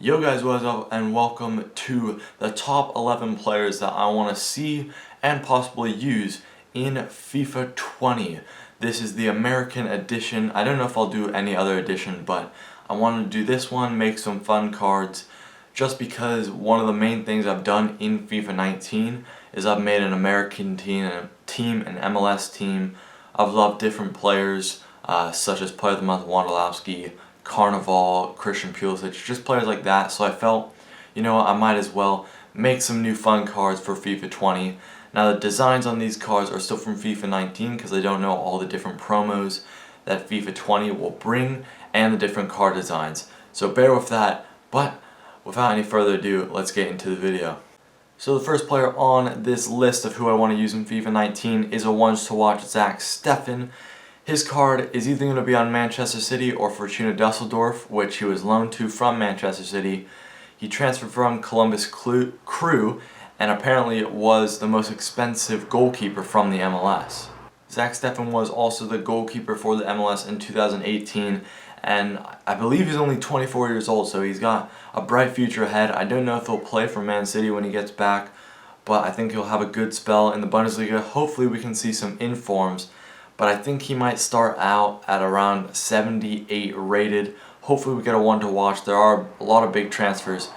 Yo guys, what's up, and welcome to the top 11 players that I want to see and possibly use in FIFA 20. This is the American edition. I don't know if I'll do any other edition, but I wanted to do this one, make some fun cards, just because one of the main things I've done in FIFA 19 is I've made an American team, an MLS team. I've loved different players, such as Player of the Month Wondolowski, Carnival, Christian Pulisic, just players like that. So I felt, you know what, I might as well make some new fun cards for FIFA 20. Now the designs on these cards are still from FIFA 19 because I don't know all the different promos that FIFA 20 will bring and the different card designs. So bear with that, but without any further ado, let's get into the video. So the first player on this list of who I want to use in FIFA 19 is a ones to watch Zach Steffen. His card is either going to be on Manchester City or Fortuna Dusseldorf, which he was loaned to from Manchester City. He transferred from Columbus Crew and apparently was the most expensive goalkeeper from the MLS. Zach Steffen was also the goalkeeper for the MLS in 2018, and I believe he's only 24 years old, so he's got a bright future ahead. I don't know if he'll play for Man City when he gets back, but I think he'll have a good spell in the Bundesliga. Hopefully we can see some informs. But I think he might start out at around 78 rated. Hopefully we get a one to watch. There are a lot of big transfers,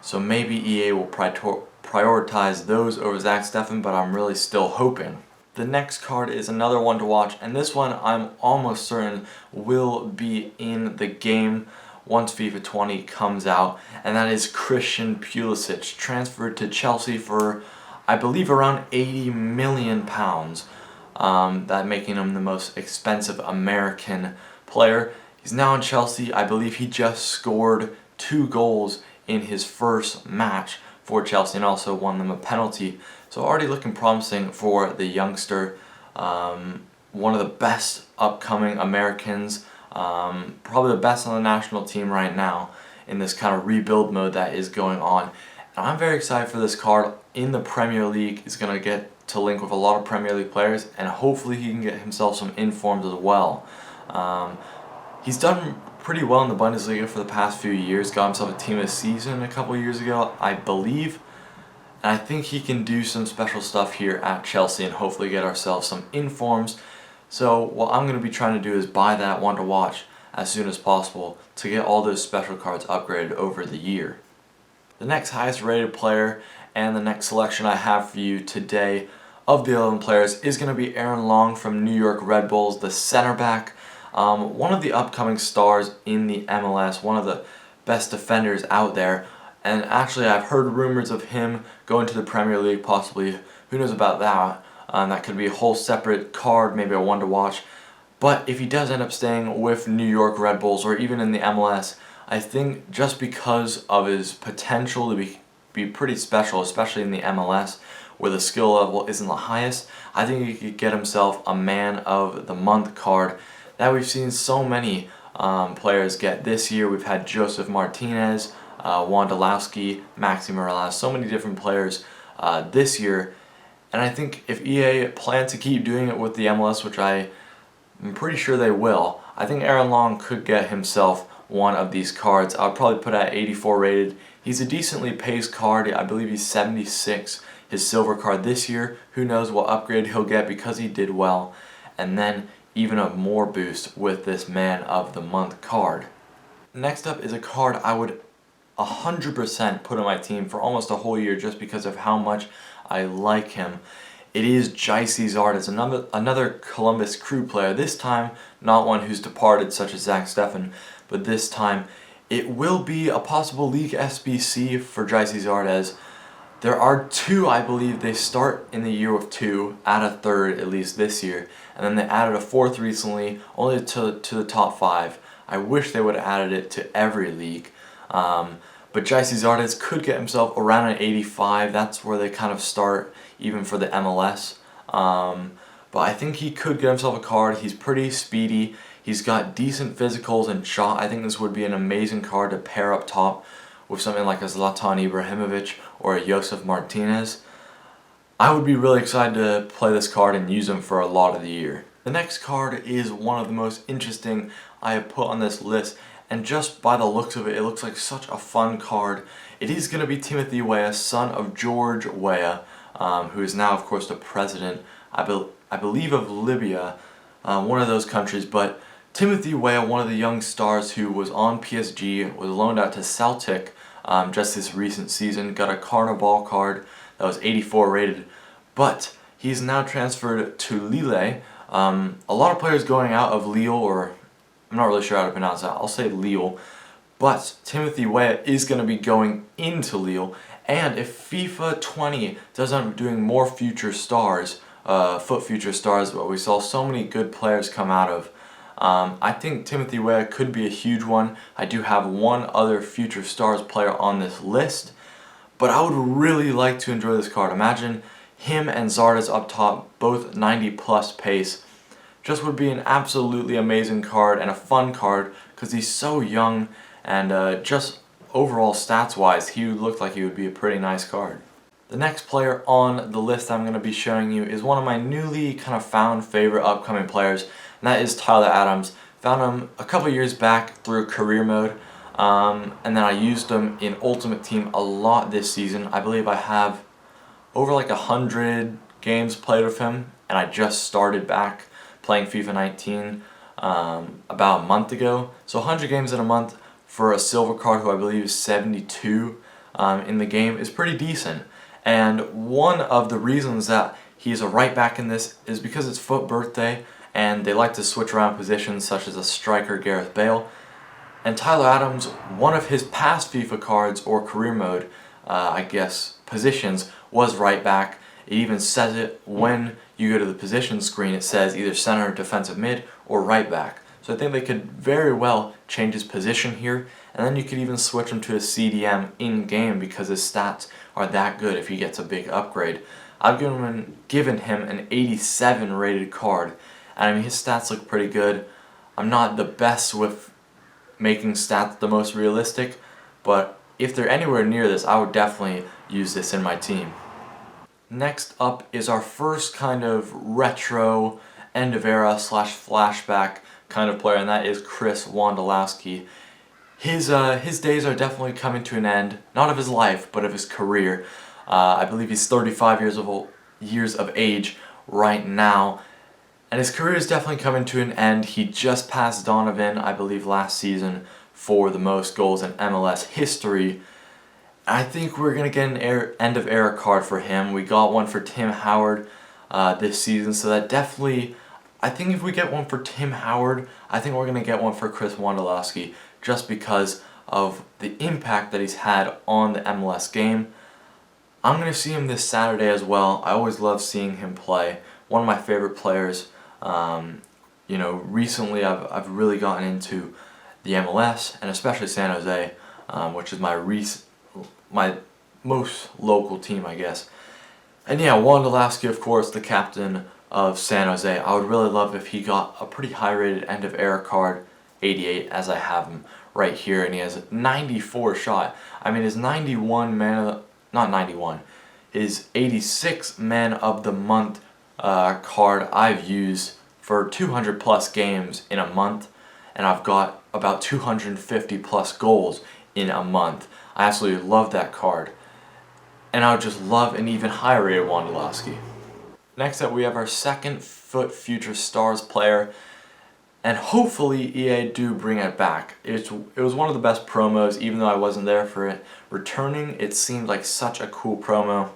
so maybe EA will prioritize those over Zach Steffen, but I'm really still hoping. The next card is another one to watch, and this one I'm almost certain will be in the game once FIFA 20 comes out, and that is Christian Pulisic, transferred to Chelsea for, I believe, around £80 million. That making him the most expensive American player. He's now in Chelsea. I believe he just scored 2 goals in his first match for Chelsea and also won them a penalty. So already looking promising for the youngster. One of the best upcoming Americans. Probably the best on the national team right now in this kind of rebuild mode that is going on. And I'm very excited for this card. In the Premier League, he's going to get to link with a lot of Premier League players, and hopefully he can get himself some informs as well. He's done pretty well in the Bundesliga for the past few years, got himself a team of the season a couple years ago, I believe, and I think he can do some special stuff here at Chelsea and hopefully get ourselves some informs. So what I'm going to be trying to do is buy that one to watch as soon as possible to get all those special cards upgraded over the year. The next highest rated player and the next selection I have for you today of the 11 players is going to be Aaron Long from New York Red Bulls, the center back. One of the upcoming stars in the MLS, one of the best defenders out there. And actually I've heard rumors of him going to the Premier League possibly. Who knows about that? That could be a whole separate card, maybe a one to watch. But if he does end up staying with New York Red Bulls or even in the MLS, I think just because of his potential to be pretty special, especially in the MLS, where the skill level isn't the highest, I think he could get himself a Man of the Month card that we've seen so many players get this year. We've had Joseph Martinez, Wondolowski, Maxi Morales, so many different players this year. And I think if EA plan to keep doing it with the MLS, which I'm pretty sure they will, I think Aaron Long could get himself one of these cards. I'll probably put at 84 rated. He's a decently paced card. I believe he's 76. His silver card this year. Who knows what upgrade he'll get because he did well. And then even a more boost with this Man of the Month card. Next up is a card I would 100% put on my team for almost a whole year just because of how much I like him. It is Gyasi Zardes, another Columbus Crew player. This time, not one who's departed such as Zach Steffen, but this time it will be a possible league SBC for Gyasi Zardes. There are 2, I believe. They start in the year with 2, add a 3rd at least this year, and then they added a 4th recently, only to the top 5. I wish they would have added it to every league. But Gyasi Zardes could get himself around an 85. That's where they kind of start, even for the MLS. But I think he could get himself a card. He's pretty speedy. He's got decent physicals and shot. I think this would be an amazing card to pair up top with something like a Zlatan Ibrahimovic or a Josef Martinez. I would be really excited to play this card and use him for a lot of the year. The next card is one of the most interesting I have put on this list, and just by the looks of it, it looks like such a fun card. It is going to be Timothy Weah, son of George Weah, who is now, of course, the president, I believe, of Libya, one of those countries. But Timothy Weah, one of the young stars who was on PSG, was loaned out to Celtic just this recent season, got a Carnival card that was 84 rated, but he's now transferred to Lille. A lot of players going out of Lille, or I'm not really sure how to pronounce that, I'll say Lille, but Timothy Weah is going to be going into Lille, and if FIFA 20 does end up doing more future stars, FUT future stars, but we saw so many good players come out of, I think Timothy Weah could be a huge one. I do have one other future stars player on this list, but I would really like to enjoy this card. Imagine him and Zardes up top, both 90 plus pace. Just would be an absolutely amazing card and a fun card because he's so young, and just overall stats wise he would look like he would be a pretty nice card. The next player on the list I'm going to be showing you is one of my newly kind of found favorite upcoming players, and that is Tyler Adams. Found him a couple years back through career mode, and then I used him in Ultimate Team a lot this season. I believe I have over like 100 games played with him, and I just started back playing FIFA 19 about a month ago. So 100 games in a month for a silver card who I believe is 72 in the game is pretty decent. And one of the reasons that he's a right back in this is because it's FUT birthday and they like to switch around positions, such as a striker, Gareth Bale. And Tyler Adams, one of his past FIFA cards or career mode, I guess, positions was right back. It even says it when you go to the position screen, it says either center, defensive mid, or right back. So I think they could very well change his position here, and then you could even switch him to a CDM in-game because his stats are that good if he gets a big upgrade. I've given him an 87 rated card, and I mean his stats look pretty good. I'm not the best with making stats the most realistic, but if they're anywhere near this, I would definitely use this in my team. Next up is our first kind of retro, end of era / flashback kind of player, and that is Chris Wondolowski. His days are definitely coming to an end, not of his life, but of his career. I believe he's 35 years of age right now, and his career is definitely coming to an end. He just passed Donovan, I believe, last season for the most goals in MLS history. I think we're going to get an end of era card for him. We got one for Tim Howard this season, so that definitely, I think if we get one for Tim Howard, I think we're going to get one for Chris Wondolowski, just because of the impact that he's had on the MLS game. I'm going to see him this Saturday as well. I always love seeing him play. One of my favorite players. You know, recently I've really gotten into the MLS, and especially San Jose, which is my most local team, I guess. And yeah, Wondolowski, of course, the captain of San Jose. I would really love if he got a pretty high rated end of era card, 88, as I have him right here, and he has a 94 shot. I mean, his 91 not 91, his 86 man of the month card I've used for 200 plus games in a month, and I've got about 250 plus goals in a month. I absolutely love that card, and I would just love an even higher rated Wondolowski. Next up, we have our second FUT Future Stars player, and hopefully EA do bring it back. It was one of the best promos, even though I wasn't there for it. Returning, it seemed like such a cool promo.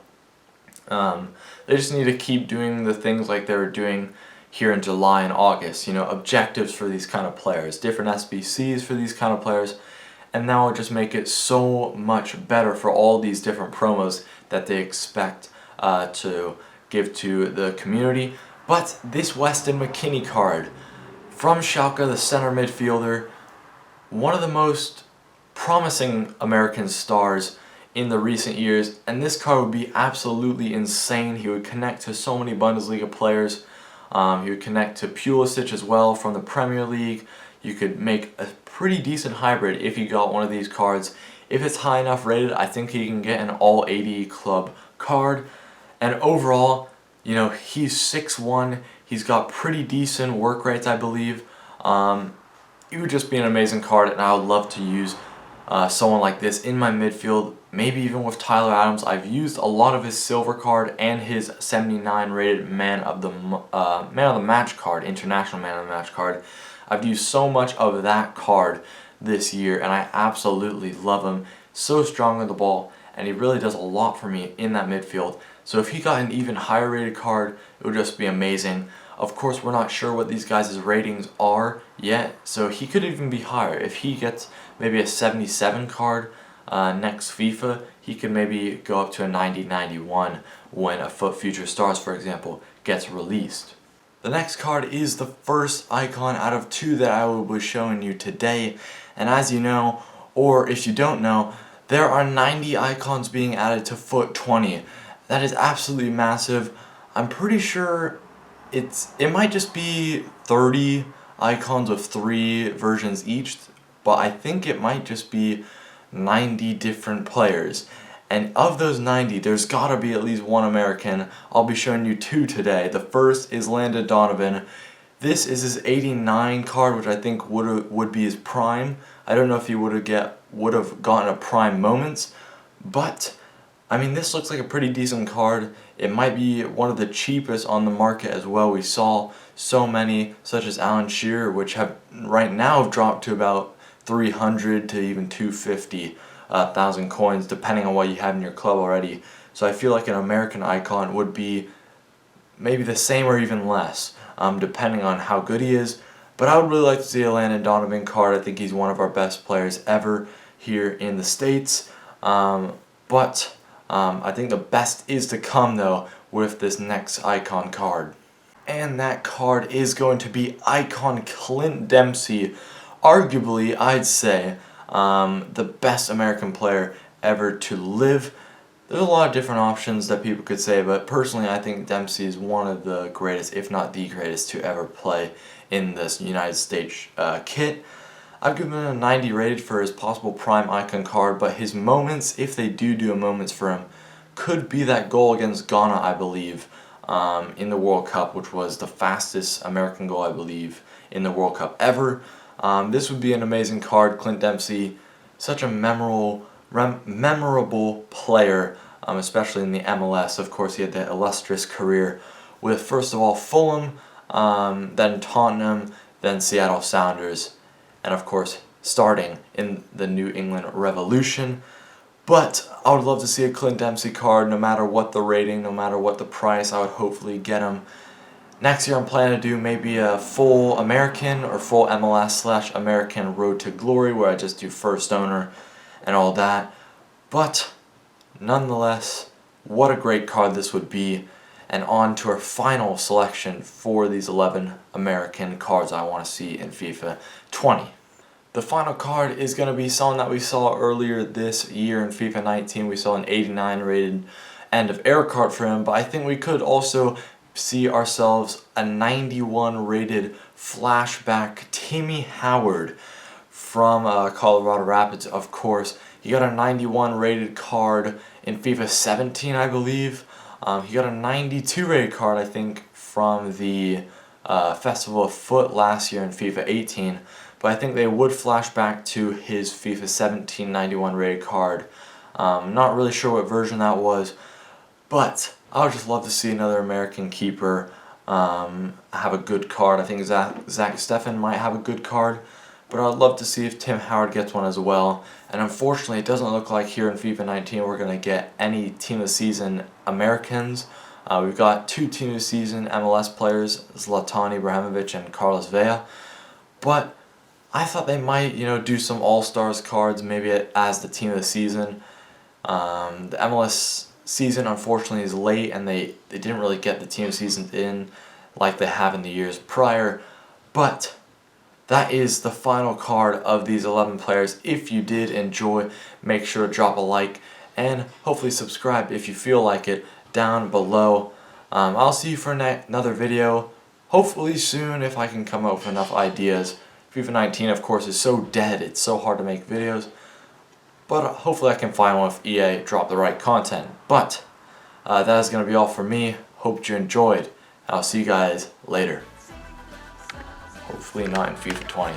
They just need to keep doing the things like they were doing here in July and August. You know, objectives for these kind of players, different SBCs for these kind of players, and that will just make it so much better for all these different promos that they expect to give to the community. But this Weston McKennie card from Schalke, the center midfielder, one of the most promising American stars in the recent years, and this card would be absolutely insane. He would connect to so many Bundesliga players. He would connect to Pulisic as well from the Premier League. You could make a pretty decent hybrid if you got one of these cards. If it's high enough rated, I think he can get an all 80 club card. And overall, you know, he's 6'1", he's got pretty decent work rates, I believe. it would just be an amazing card, and I would love to use someone like this in my midfield, maybe even with Tyler Adams. I've used a lot of his silver card and his 79 rated man of the match card, international man of the match card. I've used so much of that card this year, and I absolutely love him. So strong with the ball, and he really does a lot for me in that midfield. So if he got an even higher rated card, it would just be amazing. Of course, we're not sure what these guys' ratings are yet, so he could even be higher. If he gets maybe a 77 card next FIFA, he could maybe go up to a 90-91 when a FUT Future Stars, for example, gets released. The next card is the first icon out of 2 that I will be showing you today, and as you know, or if you don't know, there are 90 icons being added to FUT 20. That is absolutely massive. I'm pretty sure it might just be 30 icons of 3 versions each, but I think it might just be 90 different players. And of those 90, there's gotta be at least one American. I'll be showing you 2 today. The first is Landon Donovan. This is his 89 card, which I think would be his prime. I don't know if he would have gotten a prime moments, but I mean, this looks like a pretty decent card. It might be one of the cheapest on the market as well. We saw so many, such as Alan Shearer, which have right now dropped to about 300 to even 250,000 coins, depending on what you have in your club already. So I feel like an American icon would be maybe the same or even less, depending on how good he is. But I would really like to see a Landon Donovan card. I think he's one of our best players ever here in the States. I think the best is to come, though, with this next icon card. And that card is going to be icon Clint Dempsey. Arguably, I'd say, the best American player ever to live. There's a lot of different options that people could say, but personally I think Dempsey is one of the greatest, if not the greatest, to ever play in this United States kit. I've given him a 90 rated for his possible prime icon card, but his moments, if they do a moments for him, could be that goal against Ghana, I believe, in the World Cup, which was the fastest American goal, I believe, in the World Cup ever. This would be an amazing card. Clint Dempsey, such a memorable player, especially in the MLS. Of course, he had that illustrious career with, first of all, Fulham, then Tottenham, then Seattle Sounders, and of course starting in the New England Revolution. But I would love to see a Clint Dempsey card, no matter what the rating, no matter what the price. I would hopefully get him. Next year I'm planning to do maybe a full American or full MLS/American Road to Glory, where I just do first owner and all that. But nonetheless, what a great card this would be. And on to our final selection for these 11 American cards I want to see in FIFA 20. The final card is going to be someone that we saw earlier this year in FIFA 19. We saw an 89 rated end of era card for him, but I think we could also see ourselves a 91 rated flashback Timmy Howard from Colorado Rapids, of course. He got a 91 rated card in FIFA 17, I believe. He got a 92 rated card, I think, from the Festival of Foot last year in FIFA 18. But I think they would flash back to his FIFA 17 91 rated card. Not really sure what version that was, but I would just love to see another American keeper have a good card. I think Zach Steffen might have a good card, but I'd love to see if Tim Howard gets one as well. And unfortunately, it doesn't look like here in FIFA 19 we're going to get any Team of the Season Americans. We've got 2 Team of the Season MLS players, Zlatan Ibrahimovic and Carlos Weah, but I thought they might, do some All-Stars cards, maybe as the Team of the Season. The MLS season, unfortunately, is late, and they didn't really get the Team of the Season in like they have in the years prior. But that is the final card of these 11 players. If you did enjoy, make sure to drop a like, and hopefully subscribe if you feel like it down below. I'll see you for another video, hopefully soon, if I can come up with enough ideas. FIFA 19, of course, is so dead, it's so hard to make videos, but hopefully I can find one if EA drop the right content. But that is going to be all for me. Hope you enjoyed. I'll see you guys later. Hopefully not in FIFA 20.